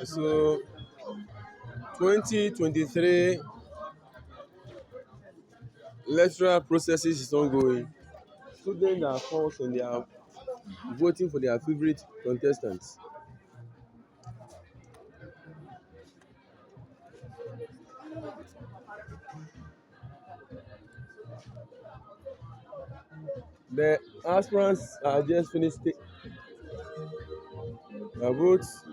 So 2023 electoral processes is ongoing. Students are forced and they are voting for their favorite contestants. The aspirants are just finished their votes.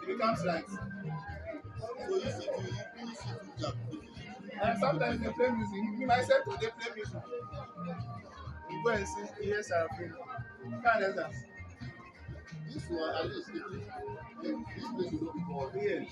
It becomes like so you see you see job. And sometimes they play music. Me myself too, they play music. You go and see SRC. Can't understand. This one at least this place will not be called. Yes.